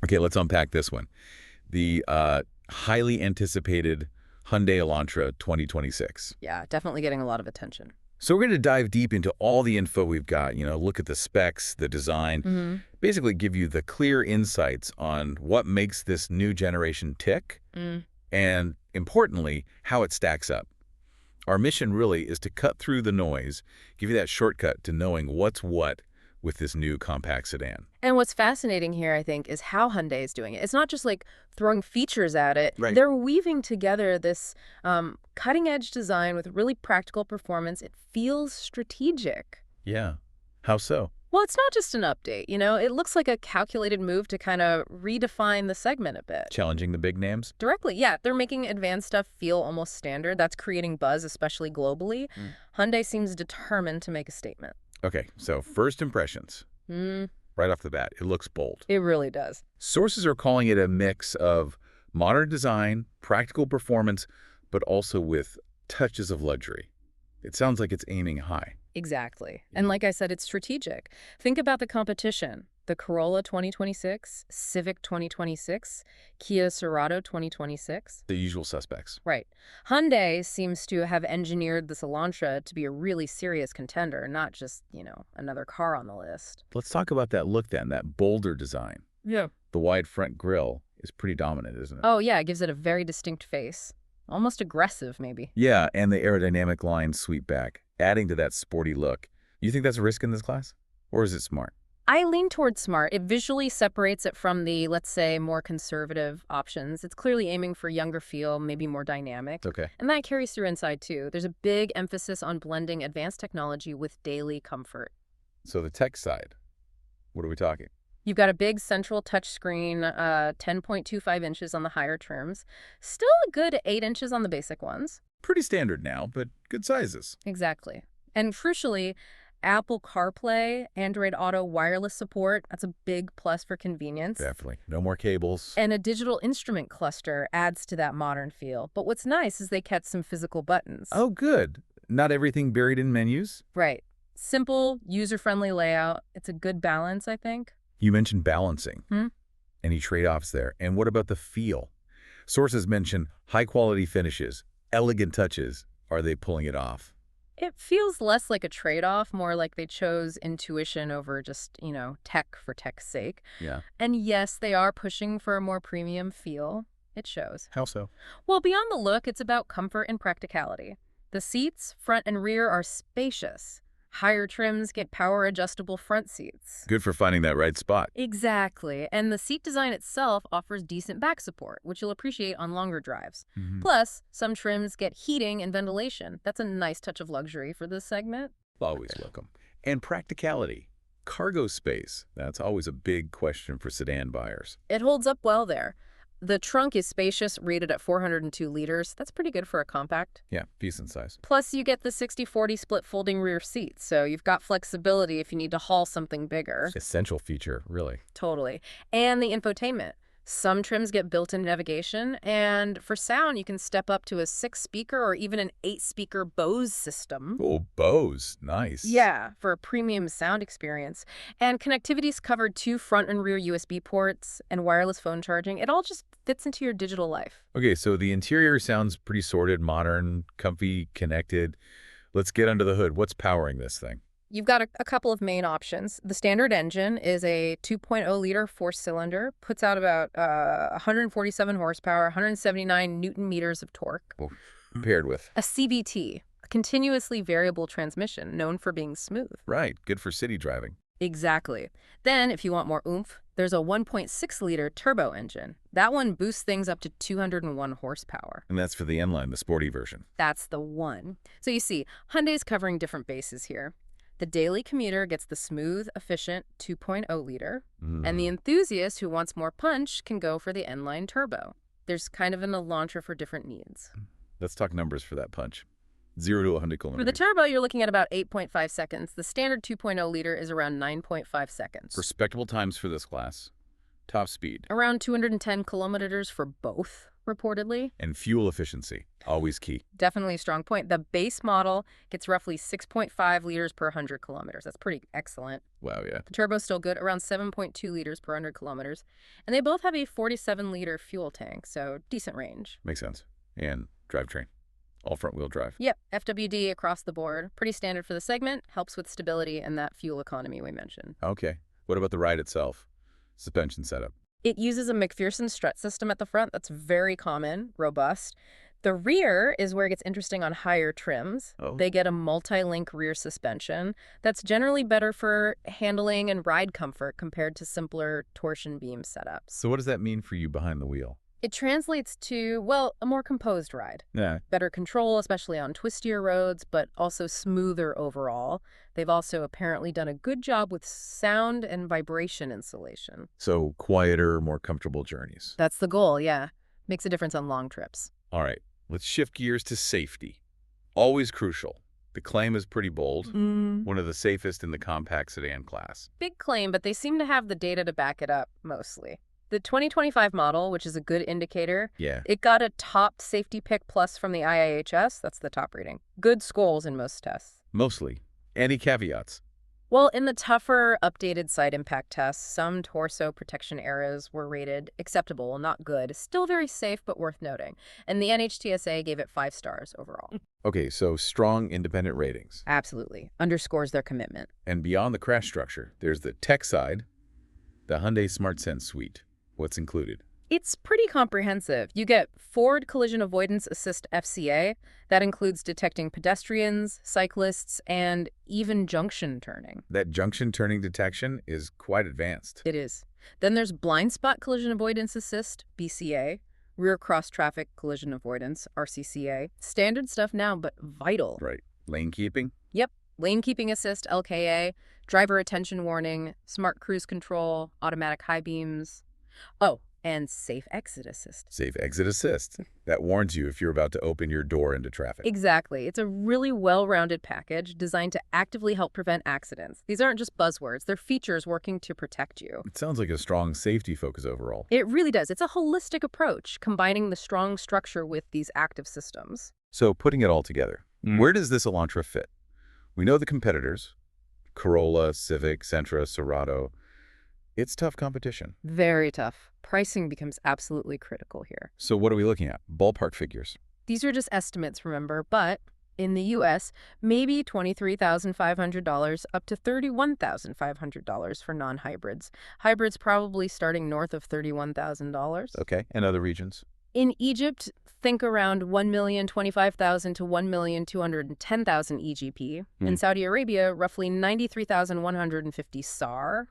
Okay, let's unpack this one. The highly anticipated Hyundai Elantra 2026. Yeah, definitely getting a lot of attention. So we're going to dive deep into all the info we've got, look at the specs, the design, basically give you the clear insights on what makes this new generation tick, and importantly, how it stacks up. Our mission really is to cut through the noise, give you that shortcut to knowing what's what with this new compact sedan. And what's fascinating here, I think, is how Hyundai is doing it. It's not just like throwing features at it. Right. They're weaving together this cutting-edge design with really practical performance. It feels strategic. Yeah. How so? Well, it's not just an update, It looks like a calculated move to kind of redefine the segment a bit. Challenging the big names? Directly, yeah. They're making advanced stuff feel almost standard. That's creating buzz, especially globally. Hyundai seems determined to make a statement. Okay, so first impressions. Right off the bat, it looks bold. It really does. Sources are calling it a mix of modern design, practical performance, but also with touches of luxury. It sounds like it's aiming high. Exactly. And like I said, it's strategic. Think about the competition. The Corolla 2026, Civic 2026, Kia Cerato 2026. The usual suspects. Right. Hyundai seems to have engineered this Elantra to be a really serious contender, not just, another car on the list. Let's talk about that look then, that bolder design. Yeah. The wide front grille is pretty dominant, isn't it? Oh, yeah, it gives it a very distinct face. Almost aggressive, maybe. Yeah, and the aerodynamic lines sweep back, adding to that sporty look. You think that's a risk in this class? Or is it smart? I lean towards smart. It visually separates it from the, let's say, more conservative options. It's clearly aiming for younger feel, maybe more dynamic. Okay. And that carries through inside, too. There's a big emphasis on blending advanced technology with daily comfort. So the tech side, what are we talking? You've got a big central touchscreen, 10.25 inches on the higher trims. Still a good 8 inches on the basic ones. Pretty standard now, but good sizes. Exactly. And crucially, Apple CarPlay, Android Auto wireless support, that's a big plus for convenience. Definitely. No more cables. And a digital instrument cluster adds to that modern feel. But what's nice is they kept some physical buttons. Oh, good. Not everything buried in menus? Right. Simple, user-friendly layout. It's a good balance, I think. You mentioned balancing. Any trade-offs there? And what about the feel? Sources mention high-quality finishes, elegant touches. Are they pulling it off? It feels less like a trade-off, more like they chose intuition over just, tech for tech's sake. Yeah. And yes, they are pushing for a more premium feel. It shows. How so? Well, beyond the look, it's about comfort and practicality. The seats, front and rear, are spacious. Higher trims get power-adjustable front seats. Good for finding that right spot. Exactly. And the seat design itself offers decent back support, which you'll appreciate on longer drives. Plus, some trims get heating and ventilation. That's a nice touch of luxury for this segment. Always welcome. And practicality. Cargo space. That's always a big question for sedan buyers. It holds up well there. The trunk is spacious, rated at 402 liters. That's pretty good for a compact. Yeah, decent size. Plus, you get the 60/40 split folding rear seats, so you've got flexibility if you need to haul something bigger. Essential feature, really. Totally. And the infotainment. Some trims get built-in navigation, and for sound, you can step up to a 6-speaker or even an 8-speaker Bose system. Oh, Bose. Nice. Yeah, for a premium sound experience. And connectivity's covered 2 front and rear USB ports and wireless phone charging. It all just fits into your digital life. Okay, so the interior sounds pretty sorted, modern, comfy, connected. Let's get under the hood. What's powering this thing? You've got a couple of main options. The standard engine is a 2.0-liter 4-cylinder, puts out about 147 horsepower, 179 newton meters of torque. Oh, paired with? A CVT, a continuously variable transmission, known for being smooth. Right, good for city driving. Exactly. Then, if you want more oomph, there's a 1.6-liter turbo engine. That one boosts things up to 201 horsepower. And that's for the N-Line, the sporty version. That's the one. So you see, Hyundai's covering different bases here. The daily commuter gets the smooth, efficient 2.0-liter, and the enthusiast who wants more punch can go for the N-Line Turbo. There's kind of an Elantra for different needs. Let's talk numbers for that punch. 0 to 100 kilometers. For the Turbo, you're looking at about 8.5 seconds. The standard 2.0-liter is around 9.5 seconds. Respectable times for this class. Top speed. Around 210 kilometers for both. reportedly. And fuel efficiency, always key. Definitely a strong point. The base model gets roughly 6.5 liters per 100 kilometers. That's pretty excellent. Wow, yeah. The turbo's still good, around 7.2 liters per 100 kilometers. And they both have a 47-liter fuel tank, so decent range. Makes sense. And drivetrain, all front-wheel drive. Yep, FWD across the board. Pretty standard for the segment, helps with stability and that fuel economy we mentioned. Okay. What about the ride itself? Suspension setup. It uses a McPherson strut system at the front that's very common, robust. The rear is where it gets interesting on higher trims. Oh. They get a multi-link rear suspension that's generally better for handling and ride comfort compared to simpler torsion beam setups. So what does that mean for you behind the wheel? It translates to, well, a more composed ride. Yeah. Better control, especially on twistier roads, but also smoother overall. They've also apparently done a good job with sound and vibration insulation. So quieter, more comfortable journeys. That's the goal, yeah. Makes a difference on long trips. All right, let's shift gears to safety. Always crucial. The claim is pretty bold. One of the safest in the compact sedan class. Big claim, but they seem to have the data to back it up, mostly. The 2025 model, which is a good indicator, Yeah. it got a top safety pick plus from the IIHS. That's the top rating. Good scores in most tests. Mostly. Any caveats? Well, in the tougher, updated side impact tests, some torso protection areas were rated acceptable, not good. Still very safe, but worth noting. And the NHTSA gave it 5 stars overall. Okay, so strong independent ratings. Absolutely. Underscores their commitment. And beyond the crash structure, there's the tech side, the Hyundai SmartSense suite. What's included? It's pretty comprehensive. You get Forward Collision Avoidance Assist FCA. That includes detecting pedestrians, cyclists, and even junction turning. That junction turning detection is quite advanced. It is. Then there's Blind Spot Collision Avoidance Assist, BCA. Rear Cross Traffic Collision Avoidance, RCCA. Standard stuff now, but vital. Right. Lane keeping? Yep. Lane Keeping Assist, LKA. Driver Attention Warning. Smart Cruise Control. Automatic High Beams. Oh, and Safe Exit Assist. Safe Exit Assist. That warns you if you're about to open your door into traffic. Exactly. It's a really well-rounded package designed to actively help prevent accidents. These aren't just buzzwords. They're features working to protect you. It sounds like a strong safety focus overall. It really does. It's a holistic approach, combining the strong structure with these active systems. So putting it all together, where does this Elantra fit? We know the competitors, Corolla, Civic, Sentra, Serato. It's tough competition. Very tough. Pricing becomes absolutely critical here. So what are we looking at? Ballpark figures. These are just estimates, remember, but in the U.S., maybe $23,500 up to $31,500 for non-hybrids. Hybrids probably starting north of $31,000. Okay, and other regions? In Egypt, think around $1,025,000 to $1,210,000 EGP. In Saudi Arabia, roughly $93,150 SAR.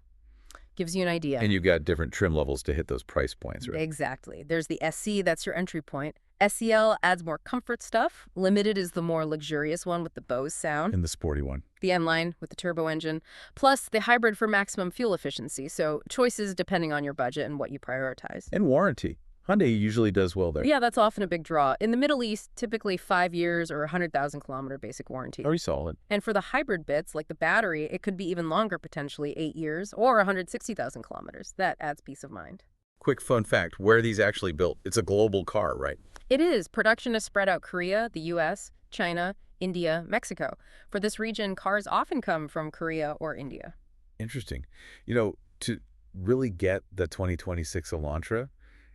Gives you an idea. And you've got different trim levels to hit those price points, right? Exactly. There's the SC, that's your entry point. SEL adds more comfort stuff. Limited is the more luxurious one with the Bose sound. And the sporty one. The M-Line with the turbo engine. Plus the hybrid for maximum fuel efficiency. So choices depending on your budget and what you prioritize. And warranty. Hyundai usually does well there. Yeah, that's often a big draw. In the Middle East, typically 5 years or 100,000-kilometer basic warranty. Very solid. And for the hybrid bits, like the battery, it could be even longer, potentially 8 years or 160,000 kilometers. That adds peace of mind. Quick fun fact, where are these actually built? It's a global car, right? It is. Production is spread out Korea, the U.S., China, India, Mexico. For this region, cars often come from Korea or India. Interesting. You know, to really get the 2026 Elantra,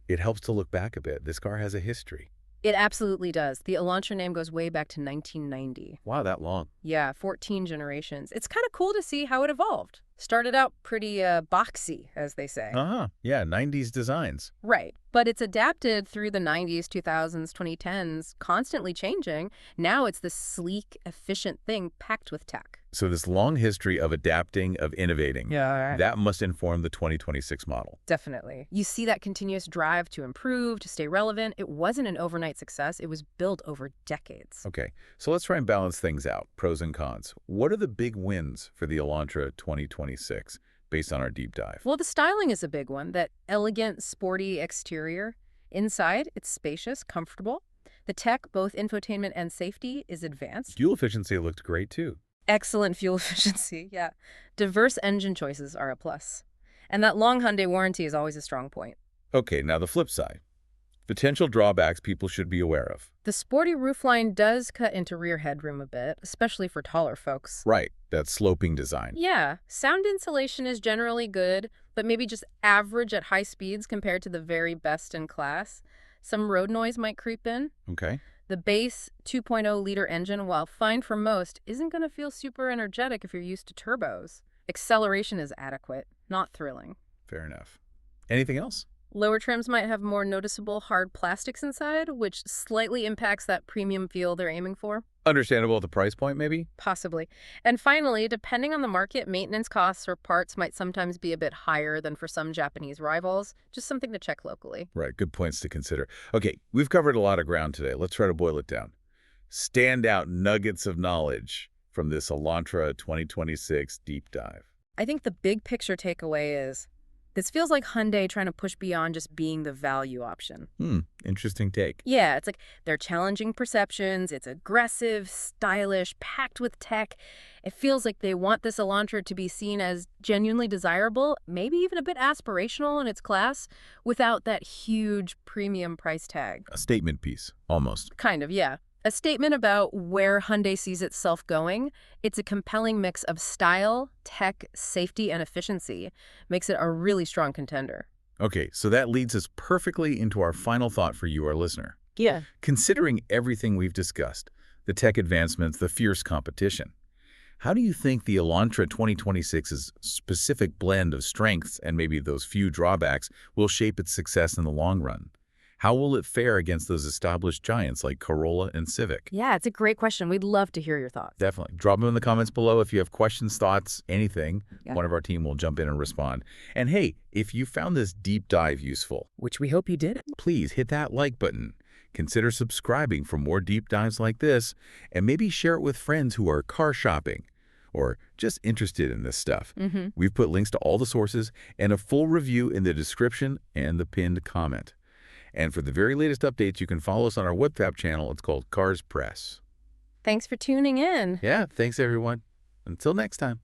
it helps to look back a bit. This car has a history. It absolutely does. The Elantra name goes way back to 1990. Wow, that long. Yeah, 14 generations. It's kind of cool to see how it evolved. Started out pretty boxy, as they say. Yeah, 90s designs. Right. But it's adapted through the 90s, 2000s, 2010s, constantly changing. Now it's this sleek, efficient thing packed with tech. So this long history of adapting, of innovating, that must inform the 2026 model. Definitely. You see that continuous drive to improve, to stay relevant. It wasn't an overnight success. It was built over decades. Okay, so let's try and balance things out, pros and cons. What are the big wins for the Elantra 2026 based on our deep dive? Well, the styling is a big one. That elegant, sporty exterior. Inside, it's spacious, comfortable. The tech, both infotainment and safety, is advanced. Fuel efficiency looked great too. Excellent fuel efficiency, yeah. Diverse engine choices are a plus. And that long Hyundai warranty is always a strong point. Okay, now the flip side. Potential drawbacks people should be aware of. The sporty roofline does cut into rear headroom a bit, especially for taller folks. Right, that sloping design. Yeah, sound insulation is generally good, but maybe just average at high speeds compared to the very best in class. Some road noise might creep in. Okay. The base 2.0-liter engine, while fine for most, isn't going to feel super energetic if you're used to turbos. Acceleration is adequate, not thrilling. Fair enough. Anything else? Lower trims might have more noticeable hard plastics inside, which slightly impacts that premium feel they're aiming for. Understandable at the price point, maybe? Possibly. And finally, depending on the market, maintenance costs or parts might sometimes be a bit higher than for some Japanese rivals. Just something to check locally. Right, good points to consider. Okay, we've covered a lot of ground today. Let's try to boil it down. Standout nuggets of knowledge from this Elantra 2026 deep dive. I think the big picture takeaway is this feels like Hyundai trying to push beyond just being the value option. Interesting take. Yeah, it's like they're challenging perceptions. It's aggressive, stylish, packed with tech. It feels like they want this Elantra to be seen as genuinely desirable, maybe even a bit aspirational in its class, without that huge premium price tag. A statement piece, almost. Kind of, yeah. A statement about where Hyundai sees itself going. It's a compelling mix of style, tech, safety, and efficiency. Makes it a really strong contender. Okay, so that leads us perfectly into our final thought for you, our listener. Yeah. Considering everything we've discussed, the tech advancements, the fierce competition, how do you think the Elantra 2026's specific blend of strengths and maybe those few drawbacks will shape its success in the long run? How will it fare against those established giants like Corolla and Civic? Yeah, it's a great question. We'd love to hear your thoughts. Definitely. Drop them in the comments below if you have questions, thoughts, anything. Yeah. One of our team will jump in and respond. And hey, if you found this deep dive useful, Which we hope you did. please hit that like button. Consider subscribing for more deep dives like this, and maybe share it with friends who are car shopping or just interested in this stuff. We've put links to all the sources and a full review in the description and the pinned comment. And for the very latest updates, you can follow us on our WebFab channel. It's called Cars Press. Thanks for tuning in. Yeah, thanks everyone. Until next time.